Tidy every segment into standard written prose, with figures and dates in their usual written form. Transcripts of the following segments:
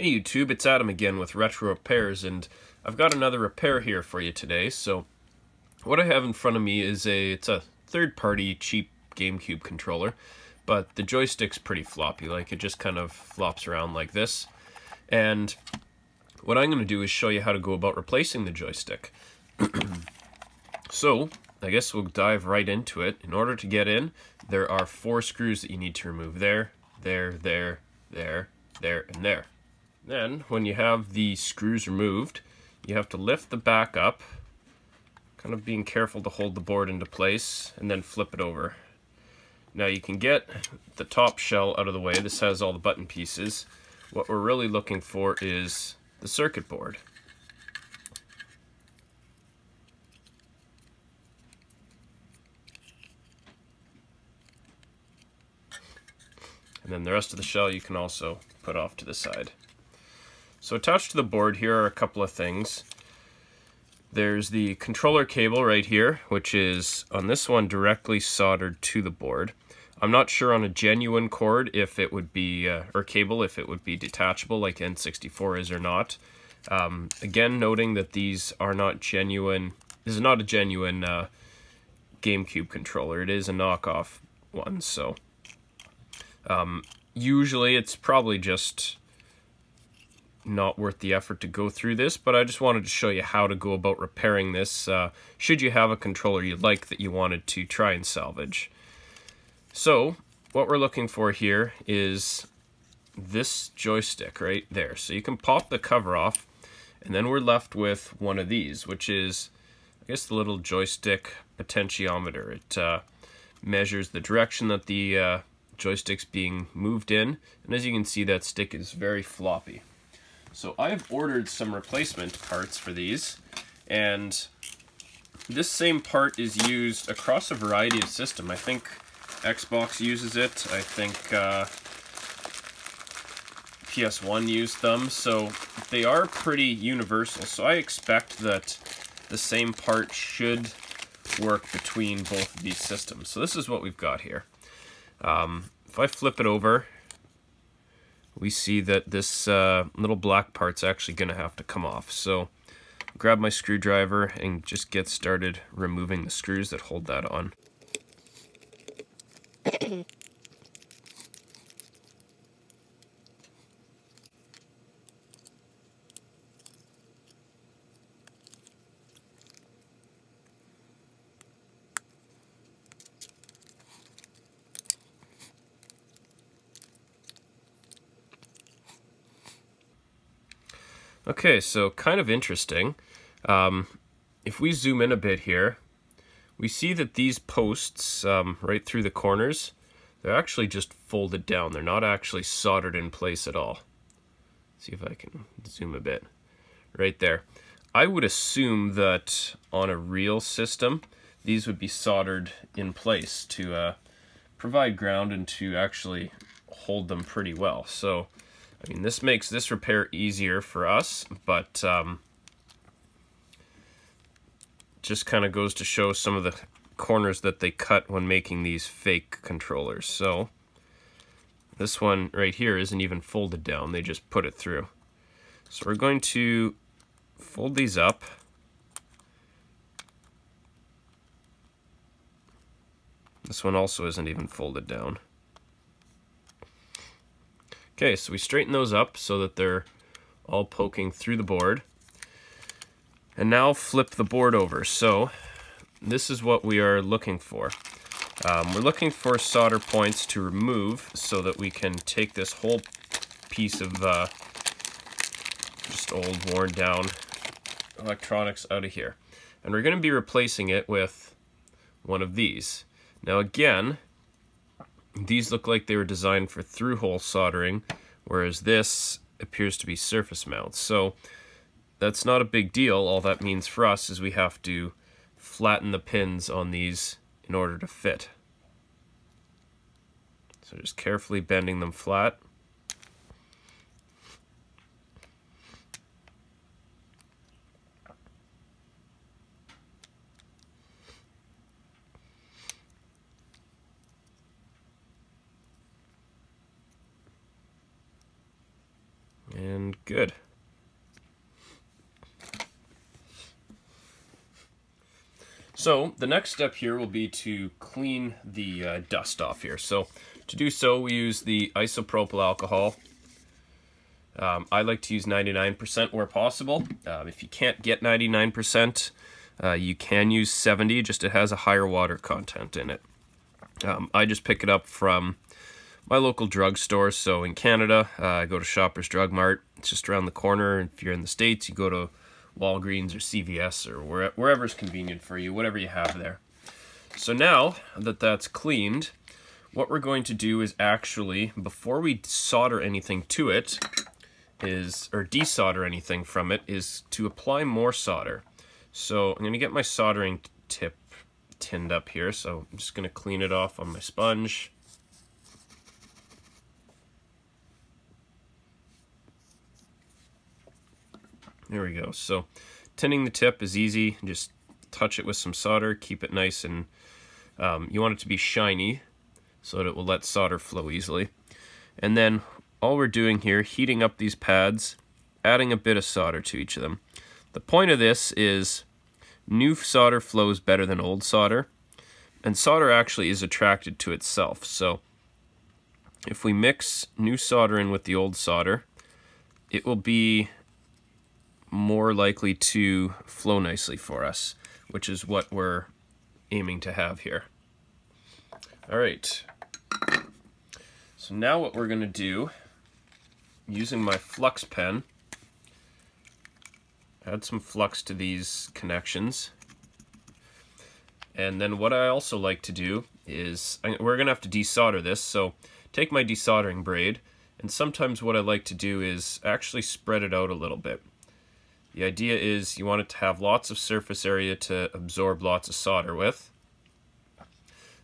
Hey YouTube, it's Adam again with Retro Repairs, and I've got another repair here for you today. So what I have in front of me is it's a third-party cheap GameCube controller, but the joystick's pretty floppy, like it just kind of flops around like this. And what I'm going to do is show you how to go about replacing the joystick. So I guess we'll dive right into it. In order to get in, there are 4 screws that you need to remove. There, and there. Then, when you have the screws removed, you have to lift the back up, kind of being careful to hold the board into place, and then flip it over. Now you can get the top shell out of the way. This has all the button pieces. What we're really looking for is the circuit board. And then the rest of the shell you can also put off to the side. So attached to the board here are a couple of things. There's the controller cable right here, which is on this one directly soldered to the board. I'm not sure on a genuine cord if it would be, or cable, if it would be detachable like N64 is or not. Again, noting that these are not genuine, this is not a genuine GameCube controller. It is a knockoff one, so usually it's probably just not worth the effort to go through this, but I just wanted to show you how to go about repairing this should you have a controller you like that you wanted to try and salvage. So what we're looking for here is this joystick right there. So you can pop the cover off, and then we're left with one of these, which is, I guess, the little joystick potentiometer. It measures the direction that the joystick's being moved in, and as you can see, that stick is very floppy. So I've ordered some replacement parts for these, and this same part is used across a variety of systems. I think Xbox uses it, I think PS1 used them, so they are pretty universal. So I expect that the same part should work between both of these systems. So this is what we've got here. If I flip it over, we see that this little black part's actually going to have to come off. So grab my screwdriver and just get started removing the screws that hold that on. Okay, so kind of interesting. If we zoom in a bit here, we see that these posts right through the corners, they're actually just folded down. They're not actually soldered in place at all. Let's see if I can zoom a bit. Right there. I would assume that on a real system, these would be soldered in place to provide ground and to actually hold them pretty well. So I mean, this makes this repair easier for us, but just kind of goes to show some of the corners that they cut when making these fake controllers. So this one right here isn't even folded down, they just put it through. So we're going to fold these up. This one also isn't even folded down. Okay, so we straighten those up so that they're all poking through the board. And now flip the board over. So this is what we are looking for. We're looking for solder points to remove so that we can take this whole piece of just old, worn down electronics out of here. And we're going to be replacing it with one of these. Now again, these look like they were designed for through-hole soldering, whereas this appears to be surface mount. So that's not a big deal. All that means for us is we have to flatten the pins on these in order to fit. So just carefully bending them flat. good. So the next step here will be to clean the dust off here. So to do so, we use the isopropyl alcohol. I like to use 99% where possible. If you can't get 99%, you can use 70, just it has a higher water content in it. I just pick it up from my local drugstore. So in Canada, I go to Shoppers Drug Mart. It's just around the corner. If you're in the States, you go to Walgreens or CVS or wherever's convenient for you, whatever you have there. So now that that's cleaned, what we're going to do is actually, before we solder anything to it, or desolder anything from it, is to apply more solder. So I'm going to get my soldering tip tinned up here, so I'm just going to clean it off on my sponge. There we go. So tinning the tip is easy. Just touch it with some solder, keep it nice, and you want it to be shiny so that it will let solder flow easily. And then all we're doing here, heating up these pads, adding a bit of solder to each of them. The point of this is new solder flows better than old solder, and solder actually is attracted to itself. So if we mix new solder in with the old solder, it will be more likely to flow nicely for us, which is what we're aiming to have here. All right, so now what we're going to do, using my flux pen, add some flux to these connections. And then what I also like to do is, we're going to have to desolder this, so take my desoldering braid, and sometimes what I like to do is actually spread it out a little bit. The idea is you want it to have lots of surface area to absorb lots of solder with.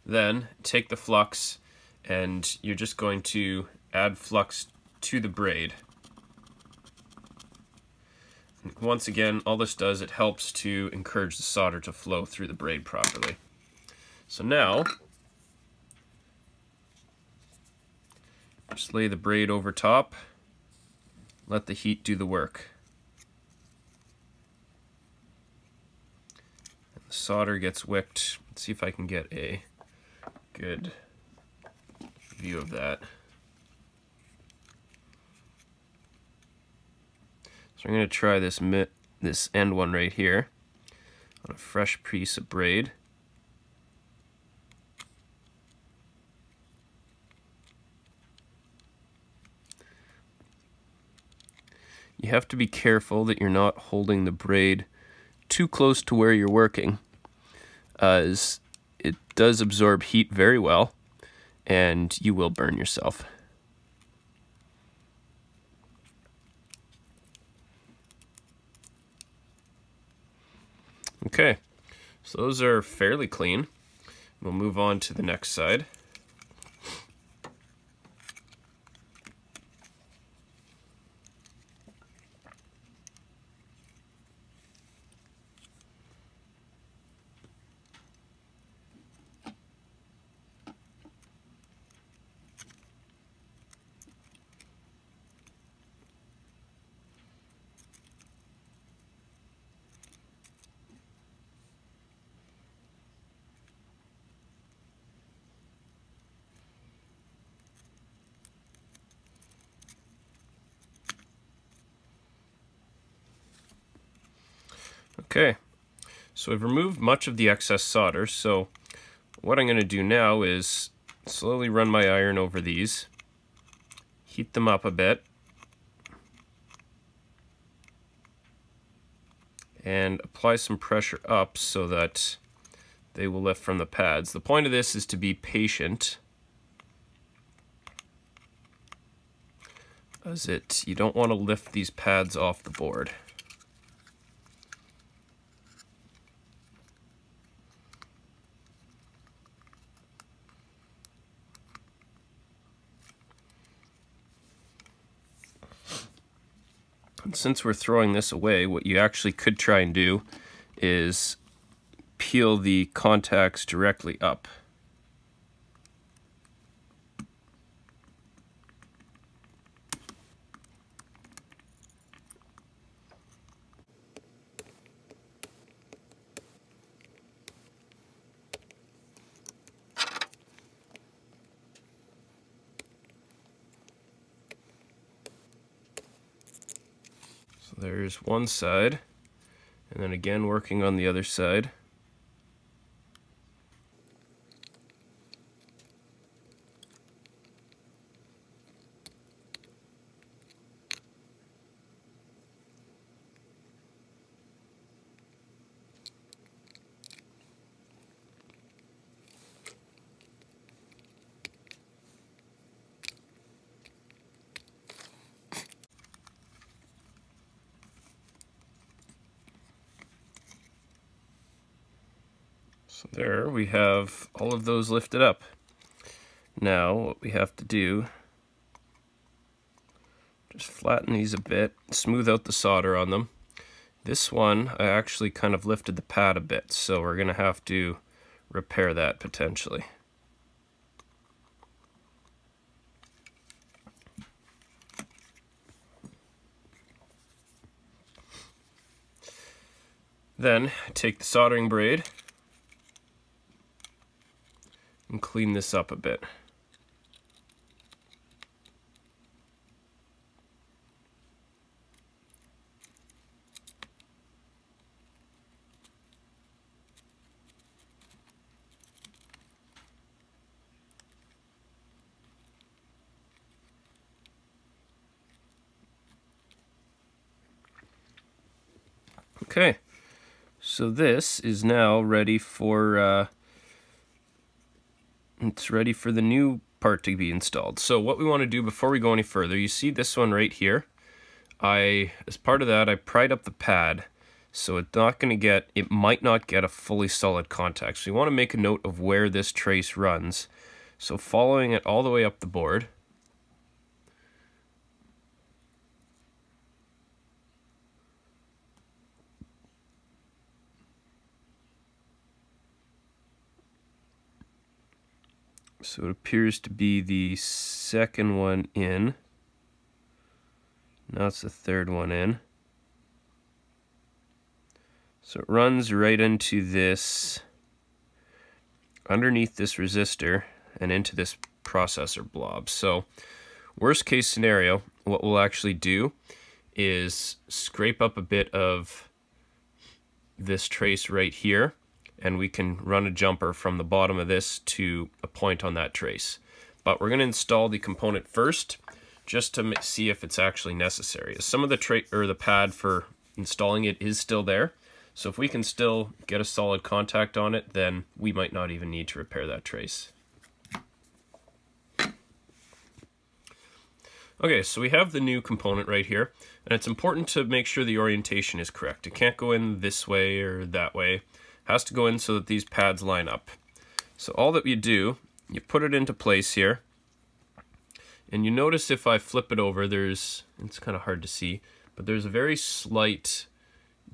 Then take the flux and you're just going to add flux to the braid. And once again, all this does, it helps to encourage the solder to flow through the braid properly. So now, just lay the braid over top, let the heat do the work. Solder gets wicked. Let's see if I can get a good view of that. So I'm going to try this end one right here on a fresh piece of braid. You have to be careful that you're not holding the braid too close to where you're working, as it does absorb heat very well and you will burn yourself. Okay, so those are fairly clean. We'll move on to the next side. Okay, so I've removed much of the excess solder, so what I'm going to do now is slowly run my iron over these, heat them up a bit, and apply some pressure up so that they will lift from the pads. The point of this is to be patient, as you don't want to lift these pads off the board. And since we're throwing this away, what you actually could try and do is peel the contacts directly up. there's one side, and then again working on the other side. So there we have all of those lifted up. Now what we have to do, just flatten these a bit, smooth out the solder on them. This one, I actually kind of lifted the pad a bit, so we're going to have to repair that potentially. Then take the soldering braid and clean this up a bit. Okay, so this is now ready for it's ready for the new part to be installed. So what we want to do before we go any further, you see this one right here. As part of that, I pried up the pad, so it might not get a fully solid contact. So you want to make a note of where this trace runs. So following it all the way up the board. So it appears to be the second one in. Now it's the third one in. So it runs right into this, underneath this resistor, and into this processor blob. So worst case scenario, what we'll actually do is scrape up a bit of this trace right here, and we can run a jumper from the bottom of this to a point on that trace. But we're going to install the component first, just to see if it's actually necessary. Some of the pad for installing it is still there, so if we can still get a solid contact on it, then we might not even need to repair that trace. Okay, so we have the new component right here, and it's important to make sure the orientation is correct. It can't go in this way or that way. Has to go in so that these pads line up. So all that you do, you put it into place here, and you notice if I flip it over, it's kind of hard to see, but there's a very slight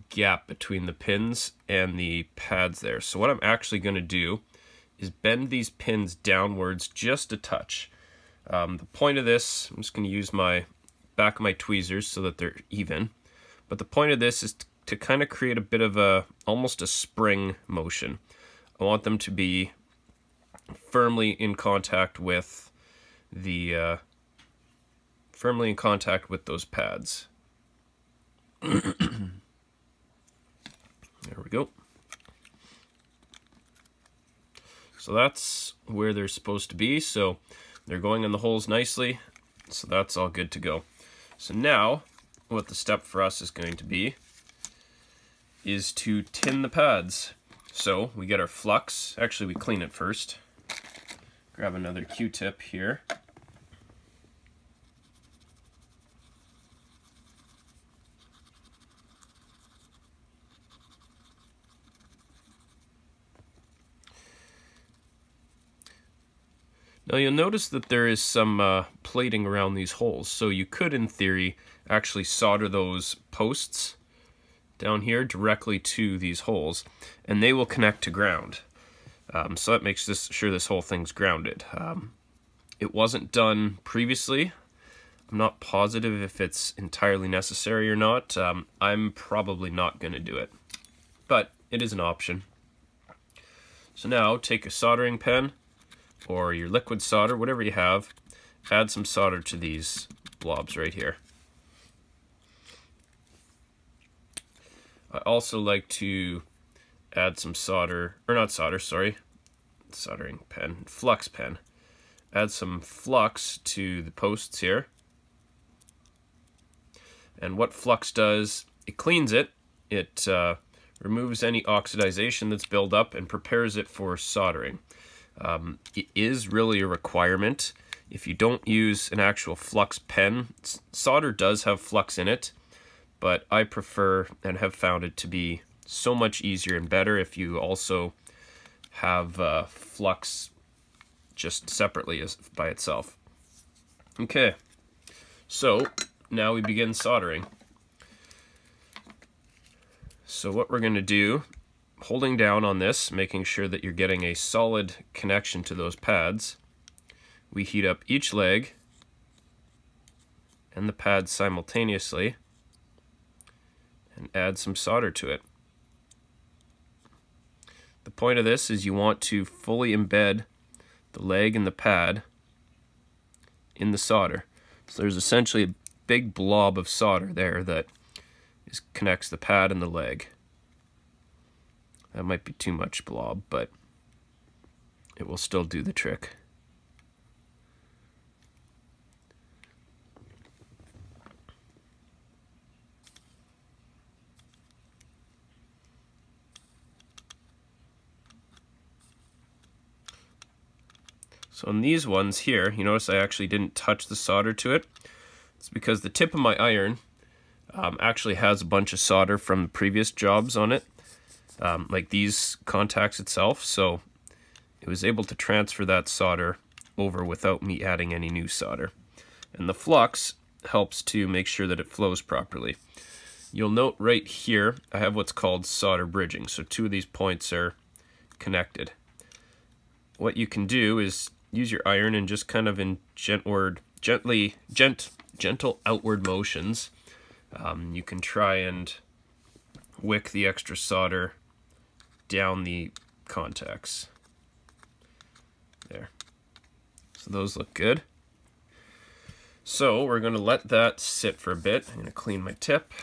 gap between the pins and the pads there. So what I'm actually going to do is bend these pins downwards just a touch. The point of this, I'm just going to use my back of my tweezers so that they're even, but the point of this is to kind of create a bit of almost a spring motion. I want them to be firmly in contact with those pads. There we go. So that's where they're supposed to be. So they're going in the holes nicely. So that's all good to go. So now what the step for us is going to be is to tin the pads. So we get our flux. Actually, we clean it first. Grab another Q-tip here. Now you'll notice that there is some plating around these holes, so you could, in theory, actually solder those posts down here directly to these holes, and they will connect to ground. So that makes sure this whole thing's grounded. It wasn't done previously. I'm not positive if it's entirely necessary or not. I'm probably not going to do it, but it is an option. So now take a soldering pen or your liquid solder, whatever you have, add some solder to these blobs right here. I also like to add some solder, or not solder, sorry, soldering pen, flux pen. Add some flux to the posts here. And what flux does, it cleans it, it removes any oxidization that's built up and prepares it for soldering. It is really a requirement. If you don't use an actual flux pen, solder does have flux in it, but I prefer and have found it to be so much easier and better if you also have flux just separately by itself. Okay, so now we begin soldering. So what we're going to do, holding down on this, making sure that you're getting a solid connection to those pads, we heat up each leg and the pads simultaneously and add some solder to it. The point of this is you want to fully embed the leg and the pad in the solder. So there's essentially a big blob of solder there that connects the pad and the leg. That might be too much blob, but it will still do the trick. So on these ones here, you notice I actually didn't touch the solder to it. It's because the tip of my iron actually has a bunch of solder from the previous jobs on it, like these contacts itself, so it was able to transfer that solder over without me adding any new solder. And the flux helps to make sure that it flows properly. You'll note right here I have what's called solder bridging, so two of these points are connected. What you can do is use your iron and just kind of in gentle outward motions, you can try and wick the extra solder down the contacts. There. So those look good. So we're going to let that sit for a bit. I'm going to clean my tip.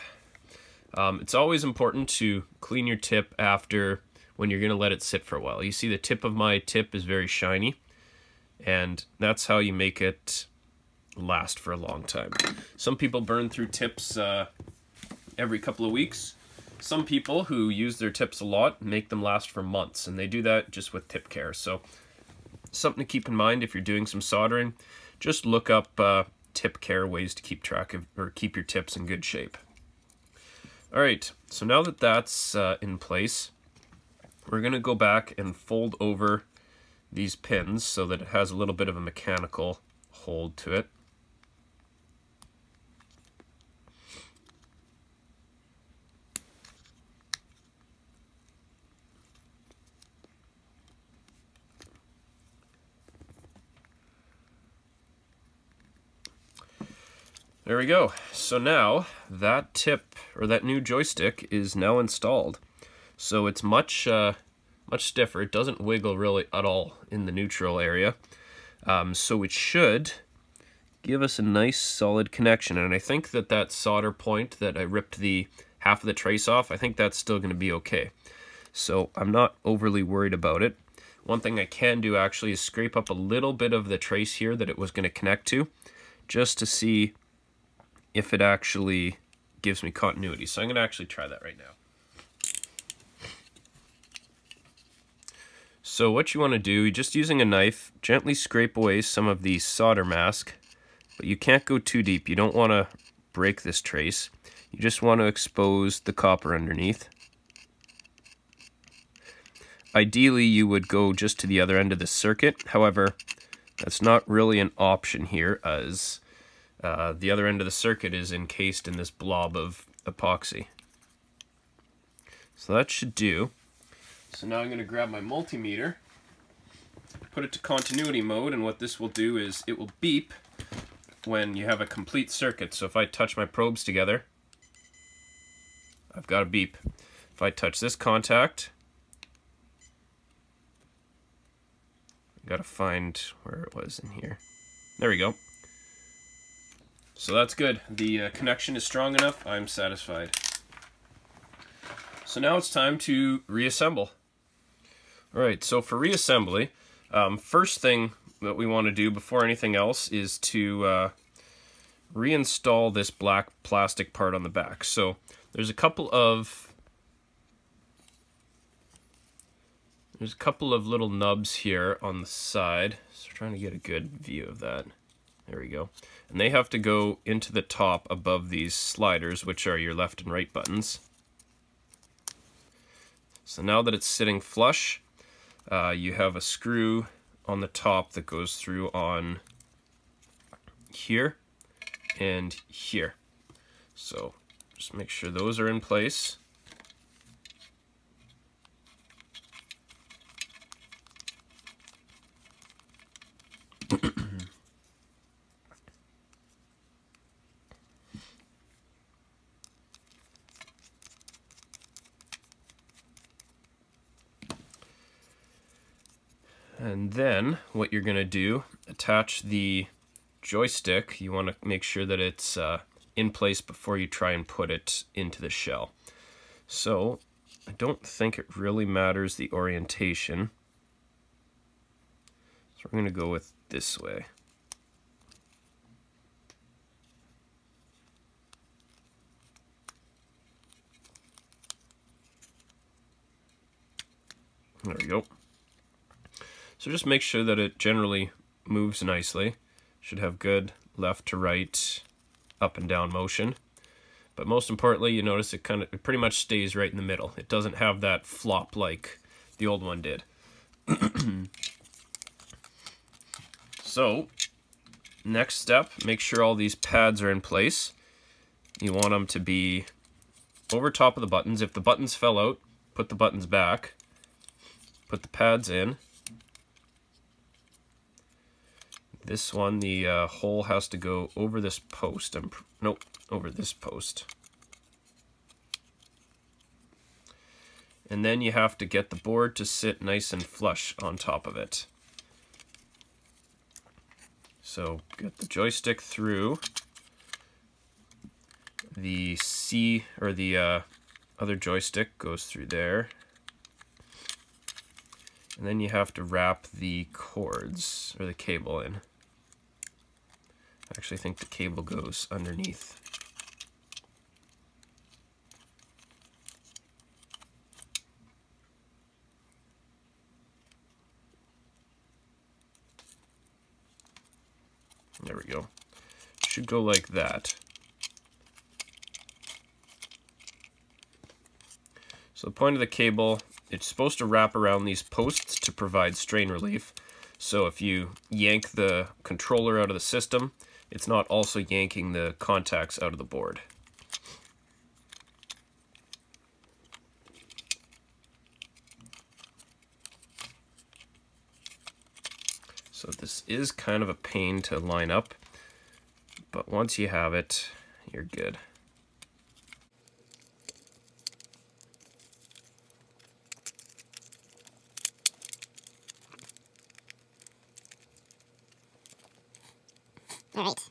It's always important to clean your tip after when you're going to let it sit for a while. You see the tip of my tip is very shiny, and that's how you make it last for a long time. Some people burn through tips every couple of weeks. Some people who use their tips a lot make them last for months, and they do that just with tip care. So something to keep in mind if you're doing some soldering, just look up tip care, ways to keep track of or keep your tips in good shape. Alright, so now that that's in place, we're going to go back and fold over these pins so that it has a little bit of a mechanical hold to it. There we go. So now that tip or that new joystick is now installed. So it's much stiffer. It doesn't wiggle really at all in the neutral area. So it should give us a nice solid connection. And I think that that solder point that I ripped the half of the trace off, I think that's still going to be okay. So I'm not overly worried about it. One thing I can do actually is scrape up a little bit of the trace here that it was going to connect to, just to see if it actually gives me continuity. So I'm going to actually try that right now. So what you want to do, just using a knife, gently scrape away some of the solder mask, but you can't go too deep. You don't want to break this trace. You just want to expose the copper underneath. Ideally, you would go just to the other end of the circuit. However, that's not really an option here, as the other end of the circuit is encased in this blob of epoxy. So that should do. So now I'm going to grab my multimeter, put it to continuity mode, and what this will do is it will beep when you have a complete circuit. So if I touch my probes together, I've got a beep. If I touch this contact, I've got to find where it was in here. There we go. So that's good. The connection is strong enough. I'm satisfied. So now it's time to reassemble. Alright, so for reassembly, first thing that we want to do before anything else is to reinstall this black plastic part on the back. So there's a couple of little nubs here on the side. So trying to get a good view of that. There we go. And they have to go into the top above these sliders, which are your left and right buttons. So now that it's sitting flush, you have a screw on the top that goes through on here and here. So just make sure those are in place. And then what you're going to do, attach the joystick. You want to make sure that it's in place before you try and put it into the shell. So I don't think it really matters the orientation. So we're going to go with this way. There we go. So just make sure that it generally moves nicely. Should have good left to right, up and down motion. But most importantly, you notice it pretty much stays right in the middle. It doesn't have that flop like the old one did. So, next step, make sure all these pads are in place. You want them to be over top of the buttons. If the buttons fell out, put the buttons back. Put the pads in. This one, the hole has to go over this post. Nope, over this post. And then you have to get the board to sit nice and flush on top of it. So get the joystick through. The C, or the other joystick goes through there. And then you have to wrap the cords, or the cable in. I actually think the cable goes underneath. There we go. Should go like that. So the point of the cable, it's supposed to wrap around these posts to provide strain relief. So if you yank the controller out of the system, it's not also yanking the contacts out of the board. So this is kind of a pain to line up, but once you have it, you're good. All right.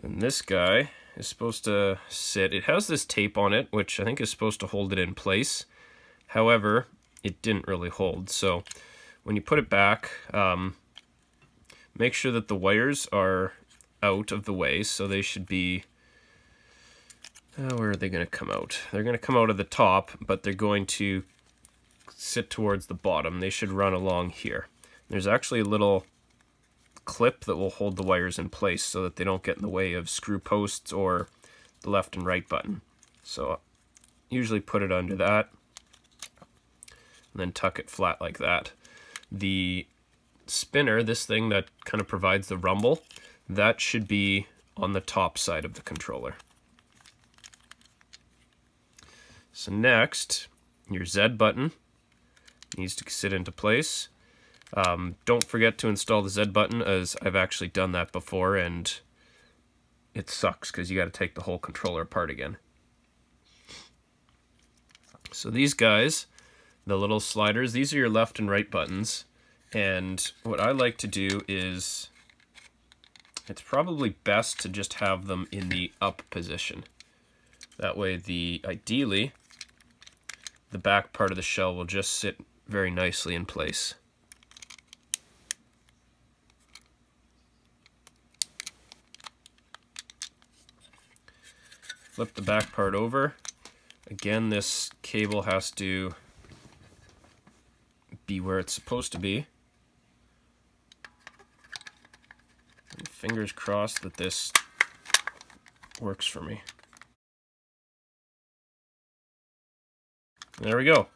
And this guy is supposed to sit. It has this tape on it, which I think is supposed to hold it in place. However, it didn't really hold. So when you put it back, make sure that the wires are out of the way. So they should be, where are they going to come out? They're going to come out of the top, but they're going to sit towards the bottom. They should run along here. There's actually a little clip that will hold the wires in place so that they don't get in the way of screw posts or the left and right button. So usually put it under that and then tuck it flat like that. The spinner, this thing that kind of provides the rumble, that should be on the top side of the controller. So next, your Z button needs to sit into place. Don't forget to install the Z button, as I've actually done that before and it sucks because you got to take the whole controller apart again. So these guys, the little sliders, these are your left and right buttons, and what I like to do is, it's probably best to just have them in the up position. That way ideally the back part of the shell will just sit very nicely in place. Flip the back part over. Again, this cable has to be where it's supposed to be. And fingers crossed that this works for me. There we go.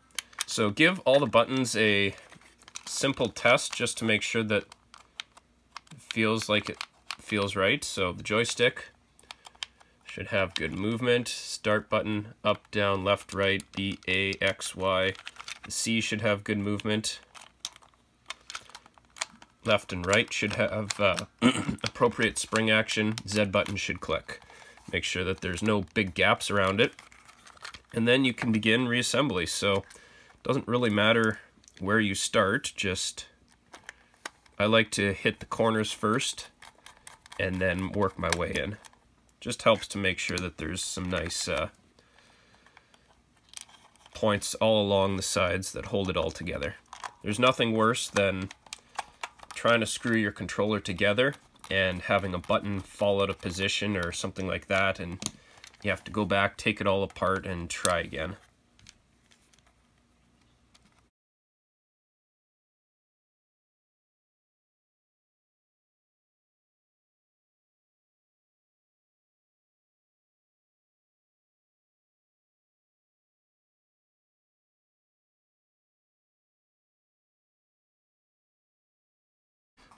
So give all the buttons a simple test just to make sure that it feels like it feels right. So the joystick should have good movement. Start button, up, down, left, right, B, A, X, Y. The C should have good movement. Left and right should have appropriate spring action. Z button should click. Make sure that there's no big gaps around it. And then you can begin reassembly. So it doesn't really matter where you start, just I like to hit the corners first and then work my way in. Just helps to make sure that there's some nice points all along the sides that hold it all together. There's nothing worse than trying to screw your controller together and having a button fall out of position or something like that, and you have to go back, take it all apart, and try again.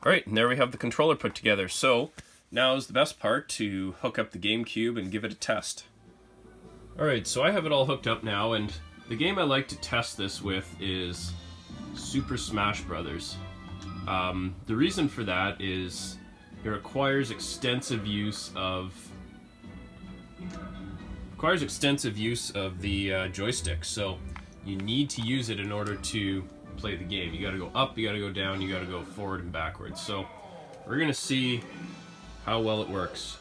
Alright, and there we have the controller put together. So now is the best part, to hook up the GameCube and give it a test. Alright, so I have it all hooked up now, and the game I like to test this with is Super Smash Brothers. The reason for that is it requires extensive use of the joystick, so you need to use it in order to play the game. You gotta go up, you gotta go down, you gotta go forward and backwards. So we're gonna see how well it works.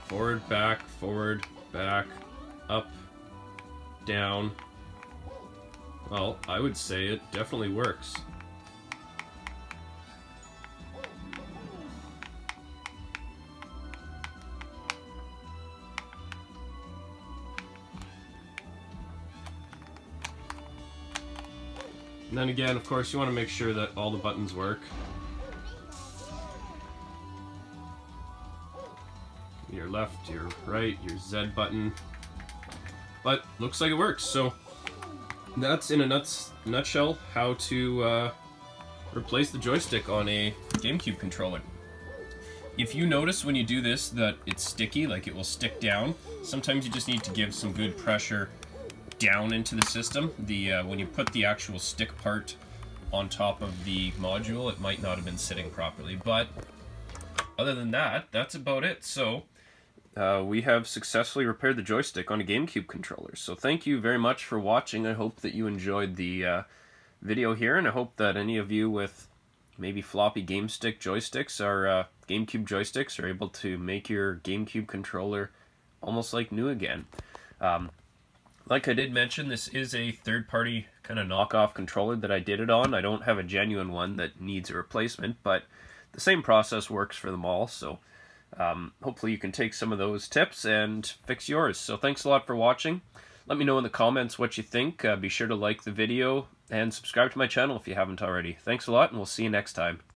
Forward, back, up, down. Well, I would say it definitely works. And then again, of course, you want to make sure that all the buttons work. Your left, your right, your Z button. But looks like it works. So that's in a nutshell how to replace the joystick on a GameCube controller. If you notice when you do this that it's sticky, like it will stick down, sometimes you just need to give some good pressure down into the system. When you put the actual stick part on top of the module, it might not have been sitting properly. But other than that, that's about it. So we have successfully repaired the joystick on a GameCube controller. So thank you very much for watching. I hope that you enjoyed the video here, and I hope that any of you with maybe floppy GameStick joysticks or GameCube joysticks are able to make your GameCube controller almost like new again. Like I did mention, this is a third-party kind of knockoff controller that I did it on. I don't have a genuine one that needs a replacement, but the same process works for them all. So hopefully you can take some of those tips and fix yours. So thanks a lot for watching. Let me know in the comments what you think. Be sure to like the video and subscribe to my channel if you haven't already. Thanks a lot, and we'll see you next time.